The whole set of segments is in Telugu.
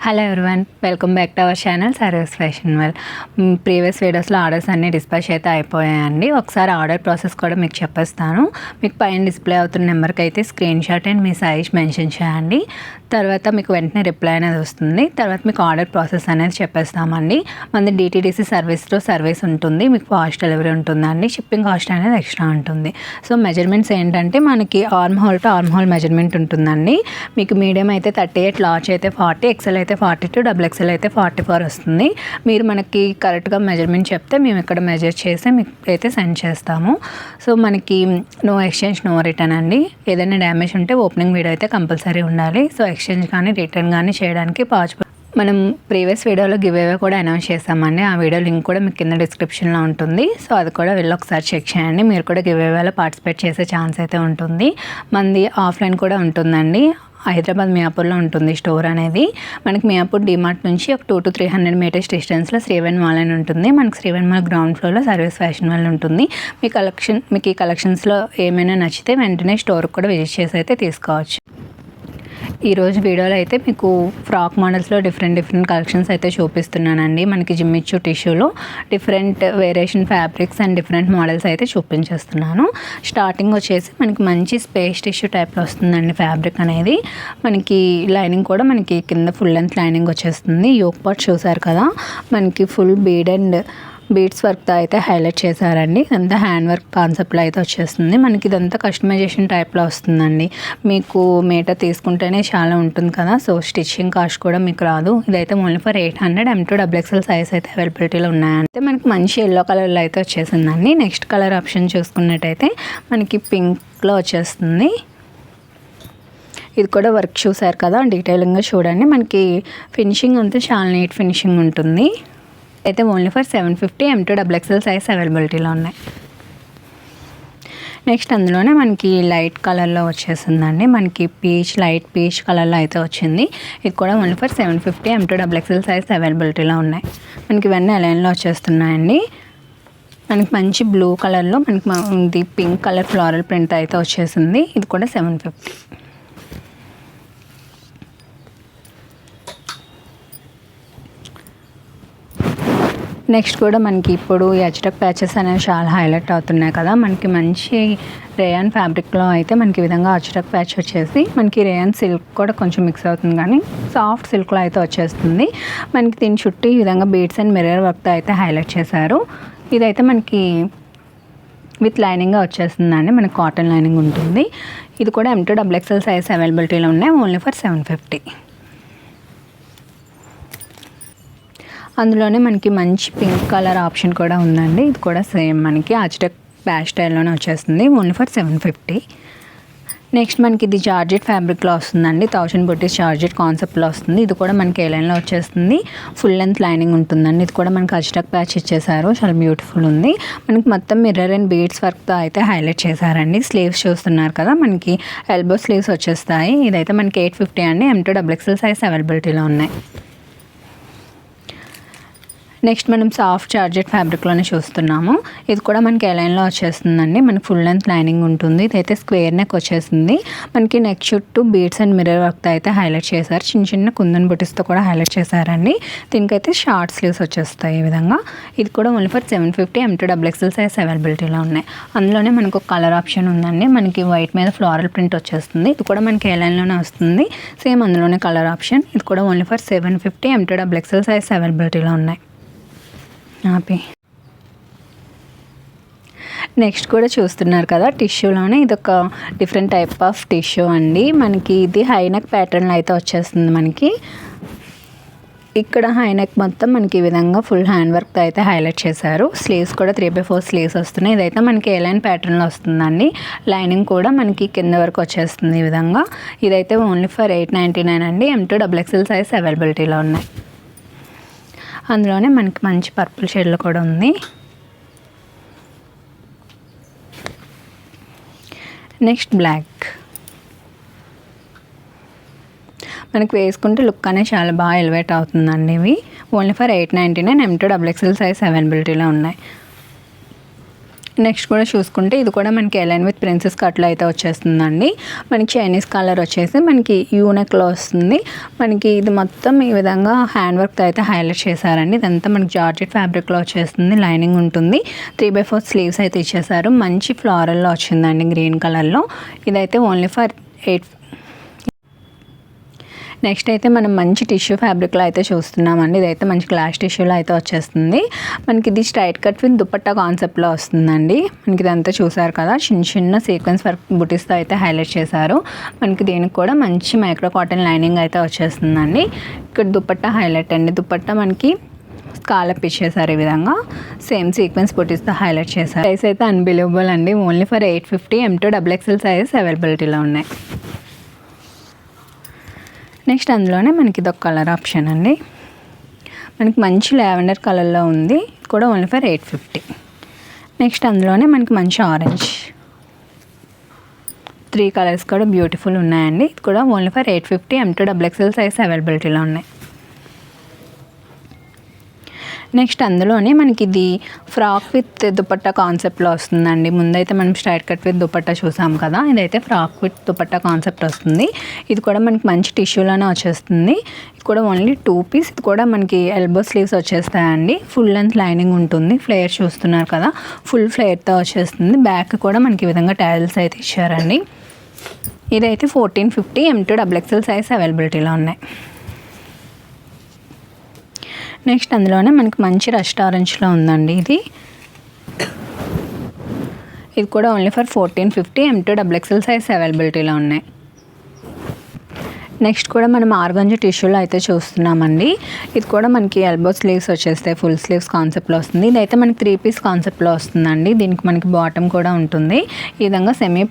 Hello everyone, welcome back to our channel service fashion well. Previous వీడియోస్లో ఆర్డర్స్ అన్నీ డిస్పాచ్ అయితే అయిపోయాయండి. ఒకసారి ఆర్డర్ ప్రాసెస్ కూడా మీకు చెప్పేస్తాను. మీకు పైన డిస్ప్లే అవుతున్న నెంబర్కి అయితే screen shot and me size mention చేయండి. తర్వాత మీకు వెంటనే రిప్లై అనేది వస్తుంది. తర్వాత మీకు ఆర్డర్ ప్రాసెస్ అనేది చెప్పేస్తామండి. మనది DTDC సర్వీస్లో సర్వీస్ ఉంటుంది. మీకు ఫాస్ట్ డెలివరీ ఉంటుందండి. షిప్పింగ్ కాస్ట్ అనేది ఎక్స్ట్రా ఉంటుంది. సో మెజర్మెంట్స్ ఏంటంటే మనకి arm whole to arm whole measurement ఉంటుందండి. మీకు మీడియం అయితే 38, లార్జ్ అయితే 40, ఎక్సెల్ అయితే 42, XXL అయితే 44 వస్తుంది. మీరు మనకి కరెక్ట్గా మెజర్మెంట్ చెప్తే మేము ఇక్కడ మెజర్ చేసి మీకు అయితే సెండ్ చేస్తాము. సో మనకి నో ఎక్స్చేంజ్ నో రిటర్న్ అండి. ఏదైనా డ్యామేజ్ ఉంటే ఓపెనింగ్ వీడియో అయితే కంపల్సరీ ఉండాలి. సో ఎక్స్చేంజ్ కానీ రిటర్న్ కానీ చేయడానికి మనం ప్రీవియస్ వీడియోలో గివ్ అవే కూడా అనౌన్స్ చేస్తామండి. ఆ వీడియో లింక్ కూడా మీకు కింద డిస్క్రిప్షన్లో ఉంటుంది. సో అది కూడా వెళ్ళి ఒకసారి చెక్ చేయండి. మీరు కూడా గివ్ అవేలో పార్టిసిపేట్ చేసే ఛాన్స్ అయితే ఉంటుంది. మనది ఆఫ్లైన్ కూడా ఉంటుందండి. హైదరాబాద్ మియాపూర్లో ఉంటుంది స్టోర్ అనేది. మనకి మియాపూర్ డిమార్ట్ నుంచి ఒక 200 to 300 మీటర్స్ డిస్టెన్స్లో శ్రీవెన్ మాల్ అని ఉంటుంది. మనకి శ్రీవెన్ మాల్ గ్రౌండ్ ఫ్లోర్లో సర్వీస్ ఫ్యాషన్ మాల్ ఉంటుంది. మీకు ఈ కలెక్షన్స్లో ఏమైనా నచ్చితే వెంటనే స్టోర్కి కూడా విజిట్ చేసి అయితే తీసుకోవచ్చు. ఈరోజు వీడియోలో అయితే మీకు ఫ్రాక్ మోడల్స్లో డిఫరెంట్ కలెక్షన్స్ అయితే చూపిస్తున్నానండి. మనకి జిమ్మిచ్చు టిష్యూలో different variation fabrics and different models అయితే చూపించేస్తున్నాను. స్టార్టింగ్ వచ్చేసి మనకి మంచి స్పేస్ టిష్యూ టైప్లో వస్తుందండి ఫ్యాబ్రిక్ అనేది. మనకి లైనింగ్ కూడా మనకి కింద ఫుల్ లెంత్ లైనింగ్ వచ్చేస్తుంది. యోక్ పార్ట్ చూసారు కదా, మనకి ఫుల్ బీడ్ అండ్ బీడ్స్ వర్క్తో అయితే హైలైట్ చేశారండి. ఇదంతా హ్యాండ్ వర్క్ కాన్సెప్ట్లో అయితే వచ్చేస్తుంది. మనకి ఇదంతా కస్టమైజేషన్ టైప్లో వస్తుందండి. మీకు మీటర్ తీసుకుంటేనే చాలా ఉంటుంది కదా, సో స్టిచ్చింగ్ కాస్ట్ కూడా మీకు రాదు. ఇదైతే only for 800. M2 XXL size అయితే అవైలబిలిటీలో ఉన్నాయంటే మనకి మంచి ఎల్లో కలర్లో అయితే వచ్చేసిందండి. నెక్స్ట్ కలర్ ఆప్షన్ చూసుకున్నట్టయితే మనకి పింక్లో వచ్చేస్తుంది. ఇది కూడా వర్క్ చూసారు కదా, డీటెయిలింగ్గా చూడండి. మనకి ఫినిషింగ్ అంతా చాలా నీట్ ఫినిషింగ్ ఉంటుంది. అయితే only for 750. M2 XXL size అవైలబిలిటీలో ఉన్నాయి. నెక్స్ట్ అందులోనే మనకి లైట్ కలర్లో వచ్చేసిందండి. మనకి లైట్ పీచ్ కలర్లో అయితే వచ్చింది. ఇది కూడా only for 750. M2 XXL size అవైలబిలిటీలో ఉన్నాయి. మనకి ఇవన్నీ అలైన్లో వచ్చేస్తున్నాయండి. మనకి మంచి బ్లూ కలర్లో మనకి పింక్ కలర్ ఫ్లోరల్ ప్రింట్ అయితే వచ్చేసింది. ఇది కూడా 750. నెక్స్ట్ కూడా మనకి ఇప్పుడు అజ్రక్ ప్యాచెస్ అనేవి చాలా హైలైట్ అవుతున్నాయి కదా. మనకి మంచి రేయాన్ ఫ్యాబ్రిక్లో అయితే మనకి ఈ విధంగా అజ్రక్ ప్యాచ్ వచ్చేసి మనకి రేయాన్ సిల్క్ కూడా కొంచెం మిక్స్ అవుతుంది, కానీ సాఫ్ట్ సిల్క్లో అయితే వచ్చేస్తుంది. మనకి దీని చుట్టూ ఈ విధంగా బీడ్స్ అండ్ మిర్రర్ వర్క్తో అయితే హైలైట్ చేశారు. ఇదైతే మనకి విత్ లైనింగ్గా వచ్చేస్తుందండి. మనకి కాటన్ లైనింగ్ ఉంటుంది. ఇది కూడా M2 XXL సైజ్ అవైలబిలిటీలో ఉన్నాయి. Only for 750. అందులోనే మనకి మంచి పింక్ కలర్ ఆప్షన్ కూడా ఉందండి. ఇది కూడా సేమ్ మనకి అజ్రక్ ప్యాచ్ స్టైల్లోనే వచ్చేస్తుంది. Only for 750. నెక్స్ట్ మనకి ఇది జార్జెట్ ఫ్యాబ్రిక్లో వస్తుందండి. 1000 బుటీస్ జార్జెట్ కాన్సెప్ట్లో వస్తుంది. ఇది కూడా మనకి ఏ లైన్లో వచ్చేస్తుంది. ఫుల్ లెంత్ లైనింగ్ ఉంటుందండి. ఇది కూడా మనకి అజ్రక్ ప్యాచ్ ఇచ్చేసారు. చాలా బ్యూటిఫుల్ ఉంది. మనకి మొత్తం మిర్రర్ అండ్ బీడ్స్ వర్క్తో అయితే హైలైట్ చేశారండి. స్లీవ్స్ చూస్తున్నారు కదా, మనకి ఎల్బో స్లీవ్స్ వచ్చేస్తాయి. ఇదైతే మనకి 850 అండి. M2 XXL సైజ్ అవైలబిలిటీలో ఉన్నాయి. నెక్స్ట్ మనం సాఫ్ట్ జార్జెట్ ఫ్యాబ్రిక్లోనే చూస్తున్నాము. ఇది కూడా మనకి లైన్లో వచ్చేస్తుందండి. మనకి ఫుల్ లెంత్ లైనింగ్ ఉంటుంది. ఇదైతే స్క్వేర్ నెక్ వచ్చేసింది. మనకి నెక్ చుట్టూ బీడ్స్ అండ్ మిర్రర్ వర్క్తో అయితే హైలైట్ చేశారు. చిన్న కుందన్ బుటీస్తో కూడా హైలైట్ చేశారండి. దీనికైతే షార్ట్ స్లీవ్స్ వచ్చేస్తాయి ఈ విధంగా. ఇది కూడా only for 750. M2 XXL size అవైలబిలిటీలో ఉన్నాయి. అందులోనే మనకు ఒక కలర్ ఆప్షన్ ఉందండి. మనకి వైట్ మీద ఫ్లోరల్ ప్రింట్ వచ్చేస్తుంది. ఇది కూడా మనకి ఏ లైన్లోనే వస్తుంది. సేమ్ అందులోనే కలర్ ఆప్షన్. ఇది కూడా only for 750. M2 XXL size అవైలబిలిటీలో ఉన్నాయి. నెక్స్ట్ కూడా చూస్తున్నారు కదా, టిష్యూలోనే ఇదొక డిఫరెంట్ టైప్ ఆఫ్ టిష్యూ అండి. మనకి ఇది హైనెక్ ప్యాటర్న్లో అయితే వచ్చేస్తుంది. మనకి ఇక్కడ హైనెక్ మొత్తం మనకి ఈ విధంగా ఫుల్ హ్యాండ్ వర్క్తో అయితే హైలైట్ చేశారు. స్లీవ్స్ కూడా 3/4 స్లీవ్స్ వస్తున్నాయి. ఇదైతే మనకి ఏ లైన్ ప్యాటర్న్లో వస్తుందండి. లైనింగ్ కూడా మనకి కింద వరకు వచ్చేస్తుంది ఈ విధంగా. ఇదైతే ఓన్లీ ఫర్ 899 అండి. M2 XXL సైజ్ అవైలబిలిటీలో ఉన్నాయి. అందులోనే మనకి మంచి పర్పుల్ షేడ్లో కూడా ఉంది. Next black. మనకి వేసుకుంటే లుక్ అనేది చాలా బాగా ఎలివేట్ అవుతుందండి. ఇవి only for 899. M2 XXL size అవైలబిలిటీలో ఉన్నాయి. నెక్స్ట్ కూడా చూసుకుంటే ఇది కూడా మనకి ఎలైన్ విత్ ప్రిన్సెస్ కట్లో అయితే వచ్చేస్తుందండి. మనకి చైనీస్ కాలర్ వచ్చేసి మనకి యూనెక్లో వస్తుంది. మనకి ఇది మొత్తం ఈ విధంగా హ్యాండ్ వర్క్తో అయితే హైలైట్ చేశారండి. ఇదంతా మనకి జార్జెట్ ఫ్యాబ్రిక్లో వచ్చేస్తుంది. లైనింగ్ ఉంటుంది. 3/4 స్లీవ్స్ అయితే ఇచ్చేసారు. మంచి ఫ్లోరల్లో వచ్చిందండి గ్రీన్ కలర్లో. ఇదైతే ఓన్లీ ఫర్ 8. నెక్స్ట్ అయితే మనం మంచి టిష్యూ ఫ్యాబ్రిక్లో అయితే చూస్తున్నామండి. ఇదైతే మంచి గ్లాస్ టిష్యూలో అయితే వచ్చేస్తుంది. మనకి ఇది స్ట్రైట్ కట్ విత్ దుపట్టా కాన్సెప్ట్లో వస్తుందండి. మనకి ఇదంతా చూసారు కదా, చిన్న చిన్న సీక్వెన్స్ వర్క్ బుటీస్తో అయితే హైలైట్ చేశారు. మనకి దీనికి కూడా మంచి మైక్రో కాటన్ లైనింగ్ అయితే వచ్చేస్తుందండి. ఇక్కడ దుపట్టా హైలైట్ అండి. దుపట్టా మనకి స్కాలప్ ఇచ్చేసారు. ఈ విధంగా సేమ్ సీక్వెన్స్ బుటీస్తో హైలైట్ చేశారు. ప్రైస్ అయితే అన్బిలీవబుల్ అండి. Only for 850. M2 XXL sizes అవైలబిలిటీలో ఉన్నాయి. నెక్స్ట్ అందులోనే మనకి ఇదొక కలర్ ఆప్షన్ అండి. మనకి మంచి లావెండర్ కలర్లో ఉంది. ఇది కూడా ఓన్లీ ఫర్ 850. నెక్స్ట్ అందులోనే మనకి మంచి ఆరెంజ్, 3 కలర్స్ కూడా బ్యూటిఫుల్ ఉన్నాయండి. ఇది కూడా only for 850. M2 XXL size అవైలబిలిటీలో ఉన్నాయి. నెక్స్ట్ అందులోనే మనకి ఇది ఫ్రాక్ విత్ దుపట్టా కాన్సెప్ట్లో వస్తుందండి. ముందైతే మనం స్ట్రైట్ కట్ విత్ దుపట్టా చూసాం కదా, ఇదైతే ఫ్రాక్ విత్ దుపట్టా కాన్సెప్ట్ వస్తుంది. ఇది కూడా మనకి మంచి టిష్యూలోనే వచ్చేస్తుంది. ఇది కూడా ఓన్లీ 2 పీస్. ఇది కూడా మనకి ఎల్బో స్లీవ్స్ వచ్చేస్తాయండి. ఫుల్ లెంత్ లైనింగ్ ఉంటుంది. ఫ్లేయర్ చూస్తున్నారు కదా, ఫుల్ ఫ్లేయర్తో వచ్చేస్తుంది. బ్యాక్ కూడా మనకి ఈ విధంగా టైల్స్ అయితే ఇచ్చారండి. ఇదైతే 1450. M2 XXL సైజ్ అవైలబిలిటీలో ఉన్నాయి. నెక్స్ట్ అందులోనే మనకి మంచి రస్ట్ ఆరెంజ్లో ఉందండి. ఇది కూడా only for 1450. M2 XXL size అవైలబిలిటీలో ఉన్నాయి. నెక్స్ట్ కూడా మనం ఆర్గంజా టిష్యూలో అయితే చూస్తున్నామండి. ఇది కూడా మనకి ఎల్బో స్లీవ్స్ వచ్చేస్తాయి. ఫుల్ స్లీవ్స్ కాన్సెప్ట్లో వస్తుంది. ఇదైతే మనకి 3 పీస్ కాన్సెప్ట్లో వస్తుందండి. దీనికి మనకి బాటమ్ కూడా ఉంటుంది. ఈ విధంగా సెమీ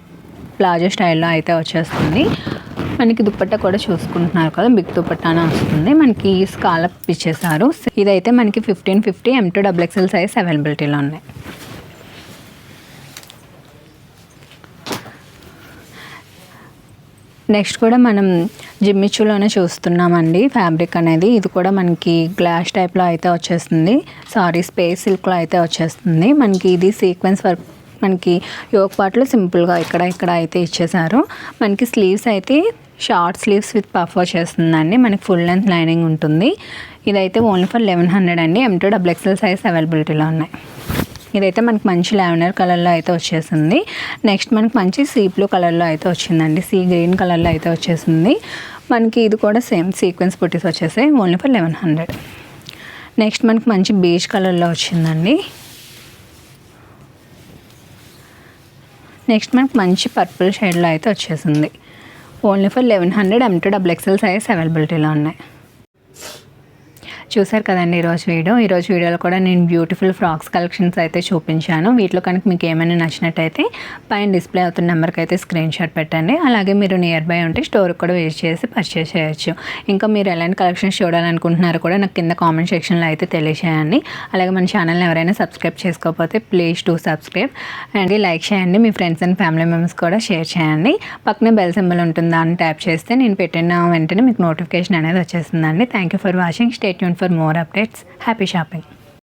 ప్లాజో స్టైల్లో అయితే వచ్చేస్తుంది. మనకి దుపట్టా కూడా చూసుకుంటున్నారు కదా, బిగ్ దుపట్టానే వస్తుంది. మనకి స్కాలప్ ఇచ్చేసారు. ఇదైతే మనకి 1550. M2 XXL సైజ్ అవైలబిలిటీలో ఉన్నాయి. నెక్స్ట్ కూడా మనం జిమ్మిచ్చులోనే చూస్తున్నామండి ఫ్యాబ్రిక్ అనేది. ఇది కూడా మనకి గ్లాస్ టైప్లో అయితే వచ్చేస్తుంది. స్పేస్ సిల్క్లో అయితే వచ్చేస్తుంది. మనకి ఇది సీక్వెన్స్ వర్క్ మనకి యోక్ పార్ట్లో సింపుల్గా ఇక్కడ అయితే ఇచ్చేసారు. మనకి స్లీవ్స్ అయితే షార్ట్ స్లీవ్స్ విత్ పఫ్ వచ్చేస్తుందండి. మనకి ఫుల్ లెంత్ లైనింగ్ ఉంటుంది. ఇదైతే ఓన్లీ ఫర్ 1100 అండి. M2 XXL సైజ్ అవైలబిలిటీలో ఉన్నాయి. ఇదైతే మనకి మంచి లావెండర్ కలర్లో అయితే వచ్చేసింది. నెక్స్ట్ మనకి మంచి సీ బ్లూ కలర్లో అయితే వచ్చిందండి. సీ గ్రీన్ కలర్లో అయితే వచ్చేసింది. మనకి ఇది కూడా సేమ్ సీక్వెన్స్ బుటీస్ వచ్చేసాయి. Only for 1100. నెక్స్ట్ మనకి మంచి బీచ్ కలర్లో వచ్చిందండి. నెక్స్ట్ మనకి మంచి పర్పుల్ షేడ్లో అయితే వచ్చేసింది. Only for 1100. M2 XXL size అవైలబిలిటీలో ఉన్నాయి. చూసారు కదండి ఈరోజు వీడియోలో కూడా నేను బ్యూటిఫుల్ ఫ్రాక్స్ కలెక్షన్స్ అయితే చూపించాను. వీటిలో కనుక మీకు ఏమైనా నచ్చినట్టయితే పైన డిస్ప్లే అవుతున్న నెంబర్కి అయితే స్క్రీన్ షాట్ పెట్టండి. అలాగే మీరు నియర్ బై ఉంటే స్టోర్కి కూడా విజిట్ చేసి పర్చేస్ చేయొచ్చు. ఇంకా మీరు ఎలాంటి కలెక్షన్స్ చూడాలనుకుంటున్నారో కూడా నాకు కింద కామెంట్ సెక్షన్లో అయితే తెలియజేయండి. అలాగే మన ఛానల్ని ఎవరైనా సబ్స్క్రైబ్ చేసుకోకపోతే please to subscribe and like చేయండి. మీ ఫ్రెండ్స్ అండ్ ఫ్యామిలీ మెంబర్స్ కూడా షేర్ చేయండి. పక్కనే బెల్ సింబల్ ఉంటుందా అని ట్యాప్ చేస్తే నేను పెట్టిన వెంటనే మీకు నోటిఫికేషన్ అనేది వచ్చేస్తుందండి. Thank you for watching. Stay tune for more updates. Happy shopping.